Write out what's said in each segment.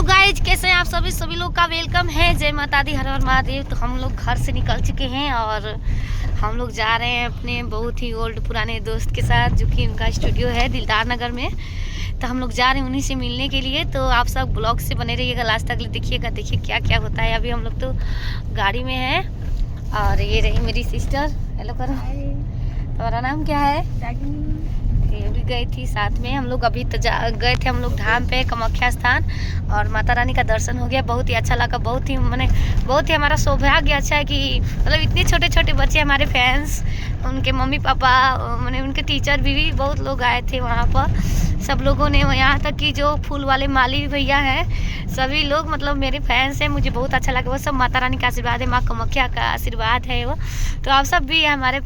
Guys कैसे हैं आप सभी लोग का वेलकम है। जय माता दी, हर हर महादेव। तो हम लोग घर से निकल चुके हैं और हम लोग जा रहे हैं अपने बहुत ही ओल्ड पुराने दोस्त के साथ, जो कि उनका स्टूडियो है दिलदार नगर में। तो हम लोग जा रहे हैं उन्हीं से मिलने के लिए। तो आप सब ब्लॉग से बने रहिएगा, लास्ट तक देखिएगा, देखिए क्या क्या होता है। अभी हम लोग तो गाड़ी में हैं और ये रही मेरी सिस्टर। हेलो करो। तुम्हारा नाम क्या है? ये भी गई थी साथ में। हम लोग अभी तो गए थे हम लोग धाम पे, कामाख्या स्थान, और माता रानी का दर्शन हो गया। बहुत ही अच्छा लगा, बहुत ही हमारा सौभाग्य अच्छा है कि मतलब इतने छोटे छोटे बच्चे हमारे फैंस, उनके मम्मी पापा, मैंने उनके टीचर भी बहुत लोग आए थे वहाँ पर। सब लोगों ने, यहाँ तक कि जो फूल वाले माली भैया हैं, सभी लोग मतलब मेरे फैंस हैं। मुझे बहुत अच्छा लगा। वो सब माता रानी का आशीर्वाद है, माँ कामाख्या का आशीर्वाद है वो। तो आप सब भी हमारे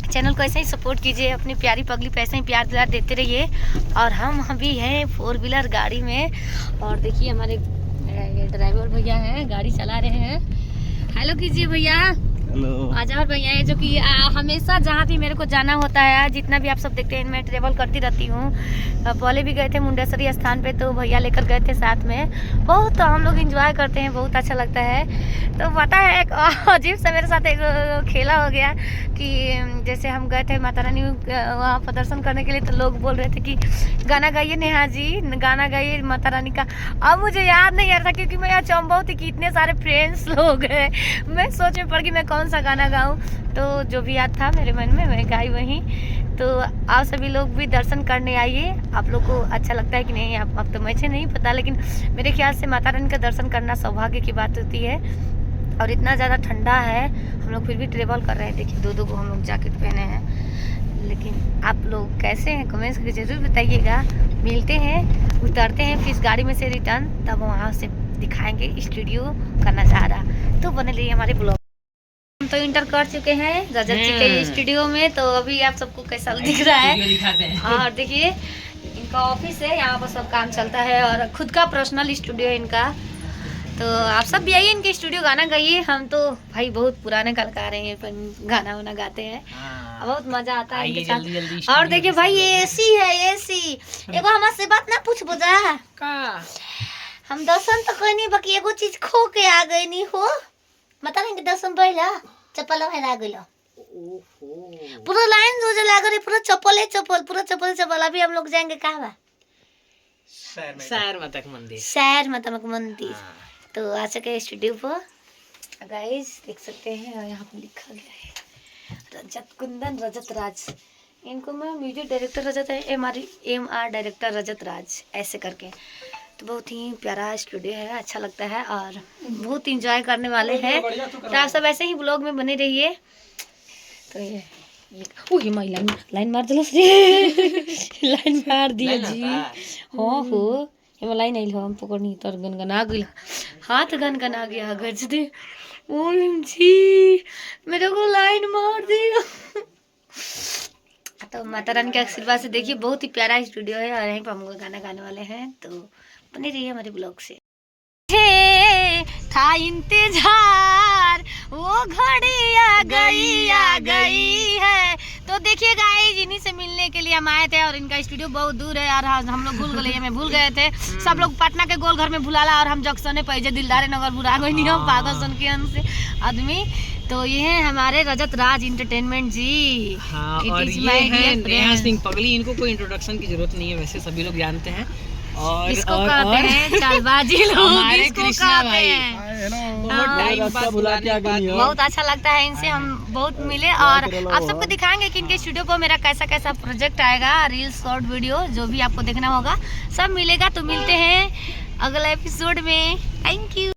चैनल को ऐसे ही सपोर्ट कीजिए, अपनी प्यारी पगली पे ऐसे ही प्यार दुलार देते रहिए। और हम अभी हैं 4 व्हीलर गाड़ी में, और देखिए हमारे ड्राइवर भैया हैं, गाड़ी चला रहे हैं। हेलो कीजिए भैया। हेलो। आजावर भैया है, जो कि हमेशा जहाँ भी मेरे को जाना होता है, जितना भी आप सब देखते हैं, मैं ट्रेवल करती रहती हूँ। पहले भी गए थे मुंडेश्वरी स्थान पे, तो भैया लेकर गए थे साथ में। बहुत हम लोग एंजॉय करते हैं, बहुत अच्छा लगता है। तो पता है एक अजीब सा मेरे साथ एक खेला हो गया कि जैसे हम गए थे माता रानी वहाँ पर दर्शन करने के लिए, तो लोग बोल रहे थे कि गाना गाइए नेहा जी, गाना गाइए माता रानी का। अब मुझे याद नहीं आ रहा था, क्योंकि मैं यहाँ चौंबा थी कि इतने सारे फ्रेंड्स लोग हैं। मैं सोच में पड़ गई मैं कौन सा गाना गाऊं। तो जो भी याद था मेरे मन में मैं गाई वहीं। तो आप सभी लोग भी दर्शन करने आइए। आप लोग को अच्छा लगता है कि नहीं, आप तो मुझे नहीं पता, लेकिन मेरे ख्याल से माता रानी का दर्शन करना सौभाग्य की बात होती है। और इतना ज़्यादा ठंडा है, हम लोग फिर भी ट्रेवल कर रहे हैं। देखिए दो को हम लोग जैकेट पहने हैं। लेकिन आप लोग कैसे हैं कमेंट्स करके जरूर बताइएगा। मिलते हैं, उतरते हैं फिर इस गाड़ी में से रिटर्न, तब वहाँ से दिखाएंगे स्टूडियो का नज़ारा। तो बने रहिए हमारे ब्लॉग। हम तो इंटर कर चुके हैं रजत जी के स्टूडियो में। तो अभी आप सबको कैसा दिख रहा है, और देखिए इनका ऑफिस है, यहाँ पर सब काम चलता है, और खुद का पर्सनल स्टूडियो है इनका। तो आप सब भी आइए इनके स्टूडियो, गाना गाइए। हम तो भाई बहुत पुराने कलाकार हैं, पर गाना वाना गाते हैं, बहुत मजा आता है इनके साथ। और देखिए भाई एसी है, एसी। एगो हमारे से बात ना पूछ बुझा का, हम दर्शन तो कोई नहीं, बाकी एगो चीज खो के आ गई नहीं हो। बता नहीं कि दर्शन पहला चप्पल आ गई, पूरा लाइन जो लगा रही, पूरा चप्पल है चप्पल, पूरा चप्पल चप्पल। अभी हम लोग जाएंगे कहाँ बा? शहर माता का मंदिर। तो आ सके स्टूडियो पर गाइस, देख सकते हैं। और यहाँ पे लिखा गया है रजत कुंदन रजत राज। इनको मैं म्यूजिक डायरेक्टर रजत है, MR डायरेक्टर रजत राज ऐसे करके। तो बहुत ही प्यारा स्टूडियो है, अच्छा लगता है और बहुत इंजॉय करने वाले हैं। तो आप सब ऐसे ही ब्लॉग में बने रहिए। तो ये लाइन मार दिलो लाइन मार दिया जी। हाँ हो लाइन आई हम पकड़नी, तर गनगना गई, हाथ गनगना गया। गज दे OMG, मेरे को लाइन मार दिया। तो माता रानी के आशीर्वाद से देखिए बहुत ही प्यारा स्टूडियो है, और यहीं पर हम लोग गाना गाने वाले हैं। तो बने रहिए हमारे ब्लॉग से। था इंतजार, वो घड़ी आ गई है। तो देखिए गाइस, इन्हीं से मिलने के लिए हम आए थे, और इनका स्टूडियो बहुत दूर है, और हम लोग भूल गए थे। सब लोग पटना के गोल घर में भुलाला, और हम जंक्शन पे दिलदार नगर भुला गए नहीं, हम पागल सन के से आदमी। तो ये है हमारे रजत राज एंटरटेनमेंट जी। हाँ, और ये है नेहा सिंह पगली। इनको कोई इंट्रोडक्शन की जरूरत नहीं है, वैसे सभी लोग जानते हैं। और इसको कहते हैं चालबाजी लोग, हमारे कृष्णा भाई बहुत अच्छा लगता है इनसे हम बहुत मिले। और आप सबको दिखाएंगे कि इनके स्टूडियो को मेरा कैसा कैसा प्रोजेक्ट आएगा, रील्स शॉर्ट वीडियो जो भी आपको देखना होगा सब मिलेगा। तो मिलते हैं अगला एपिसोड में। Thank you.